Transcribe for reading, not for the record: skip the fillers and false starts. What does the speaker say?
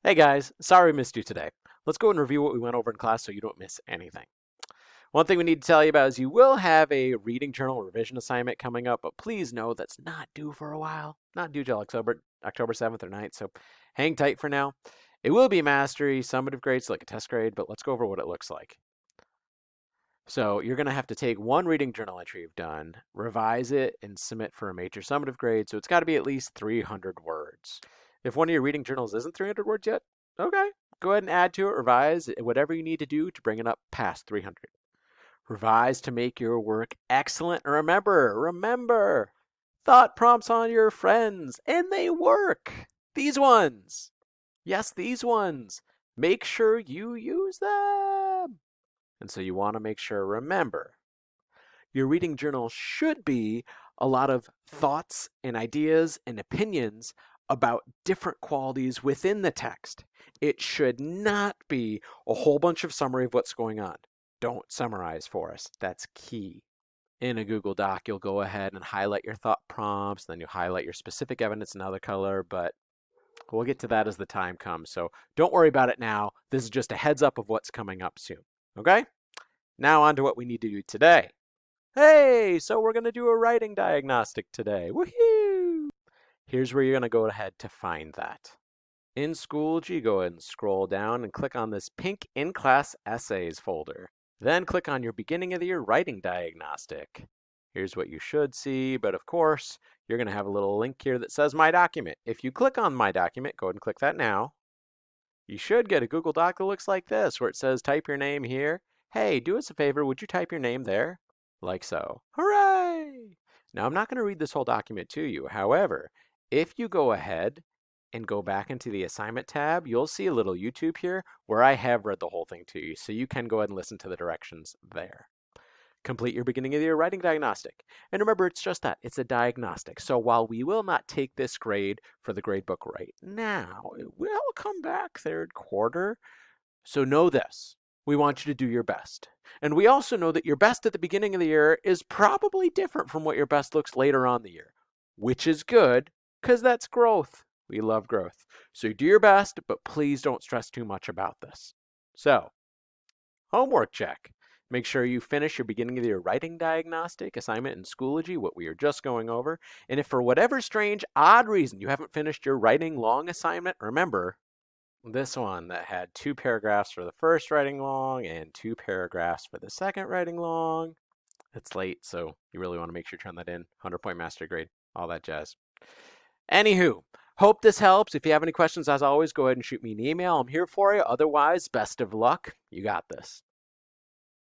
Hey guys, sorry we missed you today. Let's go and review what we went over in class so you don't miss anything. One thing we need to tell you about is you will have a reading journal revision assignment coming up, but please know that's not due for a while. Not due till October 7th or 9th, so hang tight for now. It will be mastery, summative grades like a test grade, but let's go over what it looks like. So you're going to have to take one reading journal entry you've done, revise it, and submit for a major summative grade, so it's got to be at least 300 words. If one of your reading journals isn't 300 words yet, okay, go ahead and add to it, revise, whatever you need to do to bring it up past 300. Revise to make your work excellent. Remember, thought prompts on your friends, and they work. These ones. Yes, these ones. Make sure you use them. And so you want to make sure, remember, your reading journal should be a lot of thoughts and ideas and opinions about different qualities within the text. It should not be a whole bunch of summary of what's going on. Don't summarize for us. That's key. In a Google Doc, you'll go ahead and highlight your thought prompts, then you highlight your specific evidence in another color, but we'll get to that as the time comes. So don't worry about it now. This is just a heads up of what's coming up soon. Okay? Now on to what we need to do today. Hey, so we're going to do a writing diagnostic today. Woohoo! Here's where you're going to go ahead to find that. In Schoology, go ahead and scroll down and click on this pink in-class essays folder. Then click on your beginning of the year writing diagnostic. Here's what you should see, but of course, you're going to have a little link here that says My Document. If you click on My Document, go ahead and click that now. You should get a Google Doc that looks like this, where it says type your name here. Hey, do us a favor, would you type your name there? Like so. Hooray! Now, I'm not going to read this whole document to you. However, if you go ahead and go back into the assignment tab, you'll see a little YouTube here where I have read the whole thing to you, so you can go ahead and listen to the directions there. Complete your beginning of the year writing diagnostic. And remember, it's just that, it's a diagnostic. So while we will not take this grade for the grade book right now, it will come back third quarter. So know this, we want you to do your best. And we also know that your best at the beginning of the year is probably different from what your best looks later on the year, which is good because that's growth. We love growth. So do your best, but please don't stress too much about this. So, homework check. Make sure you finish your beginning of the year writing diagnostic assignment in Schoology, what we are just going over. And if for whatever strange, odd reason you haven't finished your writing long assignment, remember this one that had 2 paragraphs for the first writing long and 2 paragraphs for the second writing long. It's late, so you really want to make sure you turn that in. 100-point master grade, all that jazz. Anywho, hope this helps. If you have any questions, as always, go ahead and shoot me an email. I'm here for you. Otherwise, best of luck. You got this.